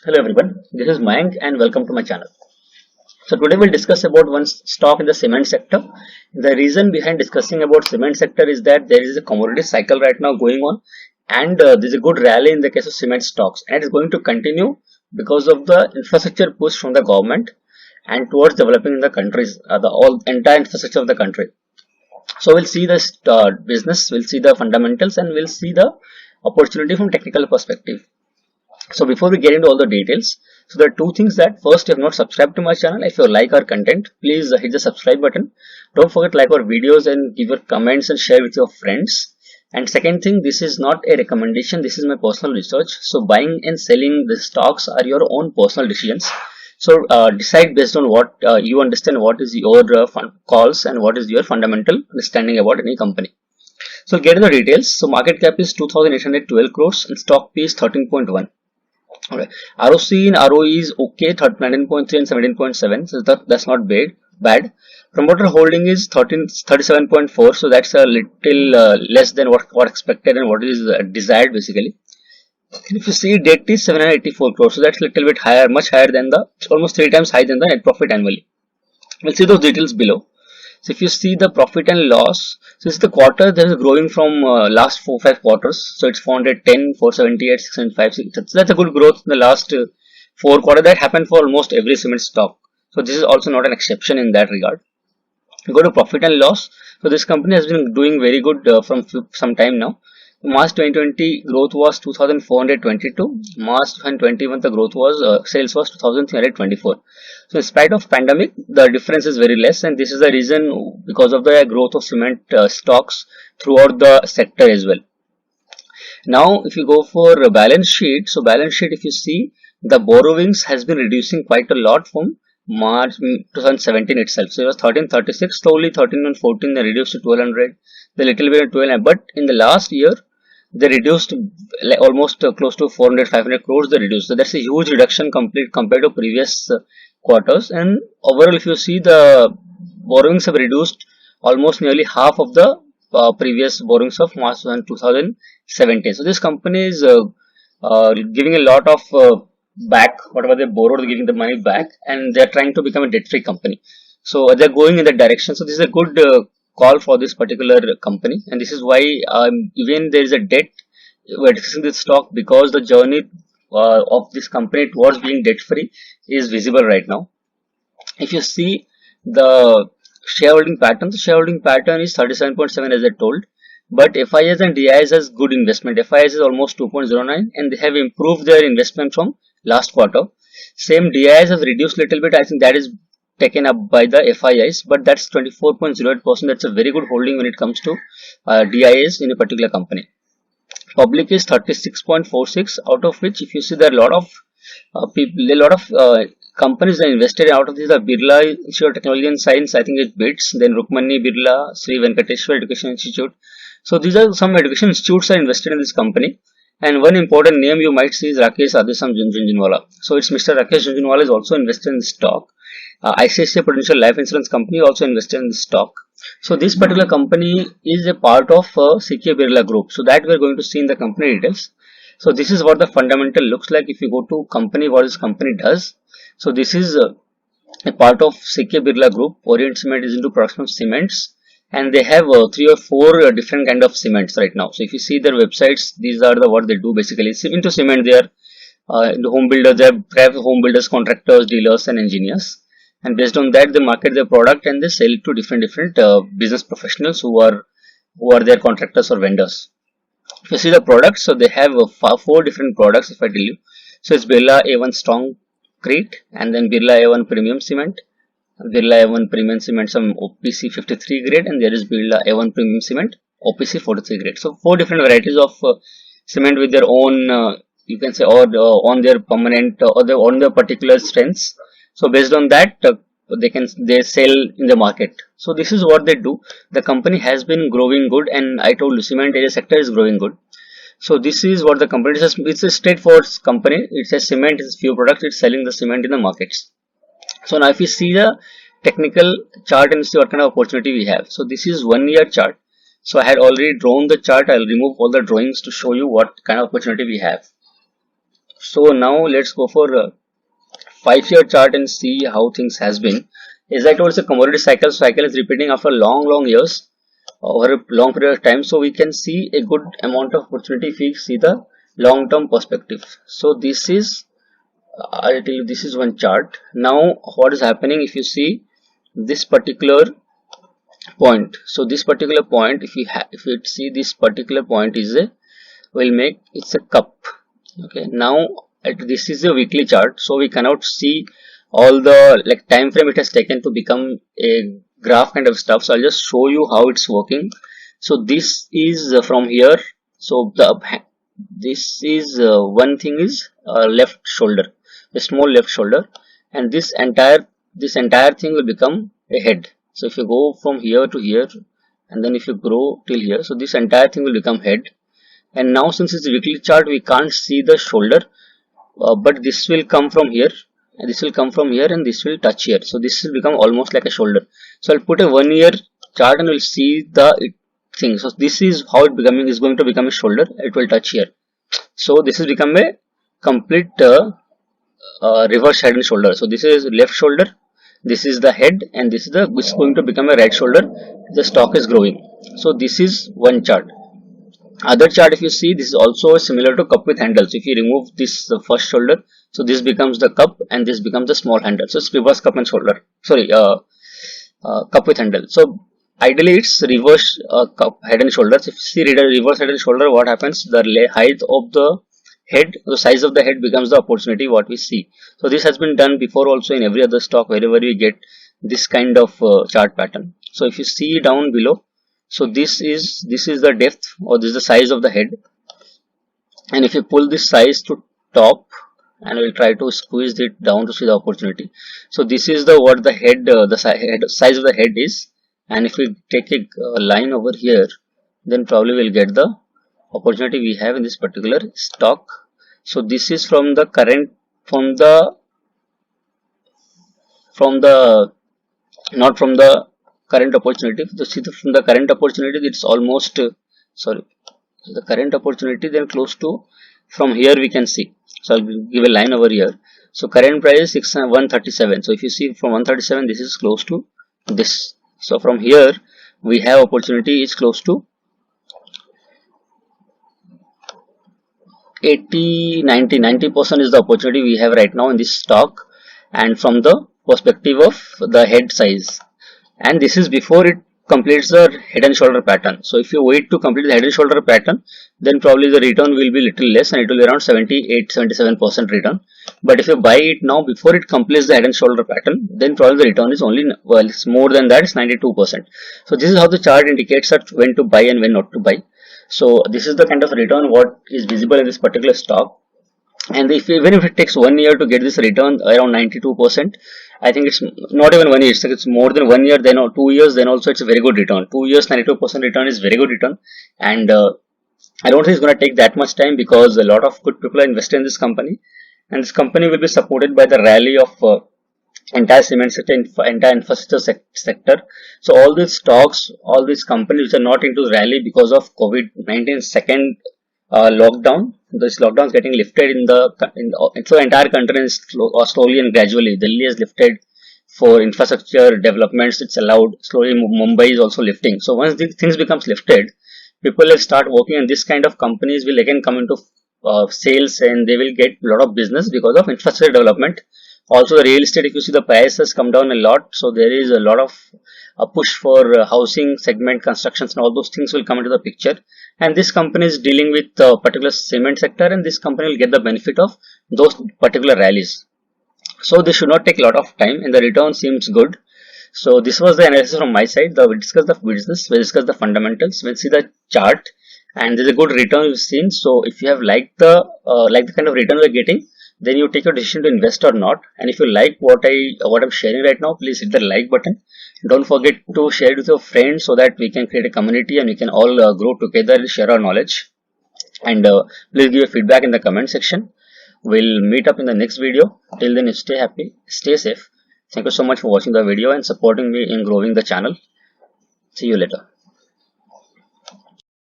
Hello everyone, this is Mayank and welcome to my channel. So today we'll discuss about one stock in the cement sector. The reason behind discussing about cement sector is that there is a commodity cycle right now going on, and there's a good rally in the case of cement stocks, and it's going to continue because of the infrastructure push from the government and towards developing the countries, the all entire infrastructure of the country. So we'll see this business, we'll see the fundamentals, and we'll see the opportunity from technical perspective. So before we get into all the details, so there are two things. That first, if you have not subscribed to my channel, if you like our content, please hit the subscribe button. Don't forget to like our videos and give your comments and share with your friends. And second thing, this is not a recommendation, this is my personal research. So buying and selling the stocks are your own personal decisions. So decide based on what you understand, what is your calls and what is your fundamental understanding about any company. So get into the details. So market cap is 2,812 crores and stock P is 13.1. Okay. ROC and ROE is okay, 19.3 and 17.7, so that's not bad. Promoter holding is 37.4, so that's a little less than what expected and what is desired basically. And if you see, debt is 784 crores, so that's a little bit higher, much higher than almost 3 times higher than the net profit annually. We'll see those details below. So if you see the profit and loss, since the quarter there is growing from last 4-5 quarters, so it's 410, 478, 605. That's a good growth in the last 4 quarters. That happened for almost every cement stock. So this is also not an exception in that regard. You go to profit and loss. So this company has been doing very good from some time now. March 2020 growth was 2,422. March 2021 the growth was sales was 2,324. So in spite of pandemic, the difference is very less, and this is the reason because of the growth of cement stocks throughout the sector as well. Now, if you go for a balance sheet, so balance sheet, if you see, the borrowings has been reducing quite a lot from March 2017 itself. So it was 1336, slowly 13 and 14 they reduced to 1200, the little bit at 12, but in the last year they reduced almost close to 400-500 crores they reduced. So that's a huge reduction compared to previous quarters, and overall if you see, the borrowings have reduced almost nearly half of the previous borrowings of March 2017. So this company is giving a lot of back, whatever they borrowed, they're giving the money back, and they're trying to become a debt-free company. So they're going in that direction. So this is a good call for this particular company, and this is why even there is a debt, we're discussing this stock because the journey of this company towards being debt free is visible right now. If you see the shareholding pattern, the shareholding pattern is 37.7 as I told, but FIS and DIS has good investment. FIS is almost 2.09 and they have improved their investment from last quarter. Same DIS has reduced little bit, I think that is taken up by the FIS, but that's 24.08%. That's a very good holding when it comes to DIS in a particular company. Public is 36.46, out of which if you see there are a lot of companies that invested. Out of these, the Birla Institute of Technology and Science, I think it bids, then Rukmani Birla, Sri Venkateshwar Education Institute. So these are some education institutes are invested in this company, and one important name you might see is Rakesh Jhunjhunwala. So it's Mr. Rakesh Jhunjhunwala is also invested in the stock. ICICI Prudential Life Insurance Company also invested in the stock. So this particular company is a part of C K Birla group. So that we are going to see in the company details. So this is what the fundamental looks like. If you go to company, what this company does. So this is a part of C K Birla group. Orient Cement is into production of cements, and they have 3 or 4 different kind of cements right now. So if you see their websites, these are the what they do basically. Into cement, they are the home builders. They have home builders, contractors, dealers, and engineers. And based on that, they market their product and they sell it to different business professionals who are their contractors or vendors. If you see the products, so they have 4 different products. If I tell you, so it's Birla A1 Strong Crete, and then Birla A1 Premium Cement, Birla A1 Premium Cement some OPC 53 grade, and there is Birla A1 Premium Cement OPC 43 grade. So 4 different varieties of cement with their own, you can say, or on their permanent or on their particular strengths. So based on that, they sell in the market. So this is what they do. The company has been growing good, and I told you cement area sector is growing good. So this is what the company is. It's a straightforward company. It says cement is few products. It's selling the cement in the markets. So now if you see the technical chart and see what kind of opportunity we have. So this is 1 year chart. So I had already drawn the chart. I'll remove all the drawings to show you what kind of opportunity we have. So now let's go for 5-year chart and see how things has been. As I told, it's a commodity cycle is repeating after long years, over a long period of time. So we can see a good amount of opportunity if we see the long term perspective. So this is, I'll tell you, this is one chart. Now what is happening, if you see this particular point, so this particular point, if you see this particular point is a, will make, it's a cup. Okay, now this is a weekly chart, so we cannot see all the like time frame it has taken to become a graph kind of stuff. So I'll just show you how it's working. So this is from here. So this is one thing is left shoulder, a small left shoulder, and this entire thing will become a head. So if you go from here to here, and then if you grow till here, so this entire thing will become head. And now since it's a weekly chart, we can't see the shoulder, but this will come from here, and this will come from here, and this will touch here. So this will become almost like a shoulder. So I'll put a 1-year chart and we'll see the thing. So this is how it is going to become a shoulder. It will touch here. So this has become a complete reverse head and shoulder. So this is left shoulder, this is the head, and this is going to become a right shoulder. The stock is growing. So this is one chart. Other chart, if you see, this is also similar to cup with handles. If you remove this first shoulder, so this becomes the cup and this becomes the small handle. So it's reverse cup and shoulder. Sorry, cup with handle. So ideally it's reverse cup, head and shoulders. If you see reverse head and shoulder, what happens? The height of the head, the size of the head becomes the opportunity what we see. So this has been done before also in every other stock wherever we get this kind of chart pattern. So if you see down below, so this is the depth, or this is the size of the head, and if you pull this size to top, and we'll try to squeeze it down to see the opportunity. So this is the what the head, size of the head is, and if we take a line over here, then probably we'll get the opportunity we have in this particular stock. So this is from the current, not from the current opportunity. From the current opportunity, it's almost sorry, the current opportunity, then close to, from here we can see. So I'll give a line over here. So current price is 137. So if you see from 137, this is close to this. So from here we have opportunity is close to 90% is the opportunity we have right now in this stock, and from the perspective of the head size. And this is before it completes the head and shoulder pattern. So if you wait to complete the head and shoulder pattern, then probably the return will be little less, and it will be around 78-77% return. But if you buy it now before it completes the head and shoulder pattern, then probably the return is only, well, it's more than that, it's 92%. So this is how the chart indicates that when to buy and when not to buy. So this is the kind of return what is visible in this particular stock. And even if it takes 1 year to get this return around 92%, I think it's not even 1 year, it's more than 1 year, then 2 years, then also it's a very good return. 2 years 92% return is very good return. And I don't think it's going to take that much time, because a lot of good people are invested in this company, and this company will be supported by the rally of entire cement sector, entire infrastructure sector. So all these stocks, all these companies which are not into rally because of COVID-19 second lockdown, this lockdown is getting lifted so entire country is slowly and gradually. Delhi is lifted for infrastructure developments, it's allowed. Slowly Mumbai is also lifting. So once these things becomes lifted, people will start working, and this kind of companies will again come into sales, and they will get a lot of business because of infrastructure development. Also the real estate, if you see, the price has come down a lot, so there is a lot of a push for housing segment, constructions, and all those things will come into the picture. And this company is dealing with a particular cement sector, and this company will get the benefit of those particular rallies. So this should not take a lot of time, and the return seems good. So this was the analysis from my side. We discussed the business, we discussed the fundamentals, we'll see the chart, and there's a good return we've seen. So if you have liked the kind of return we're getting, then you take your decision to invest or not. And if you like what I'm sharing right now, please hit the like button. Don't forget to share it with your friends, so that we can create a community and we can all grow together and share our knowledge. And please give your feedback in the comment section. We'll meet up in the next video. Till then, stay happy, stay safe. Thank you so much for watching the video and supporting me in growing the channel. See you later.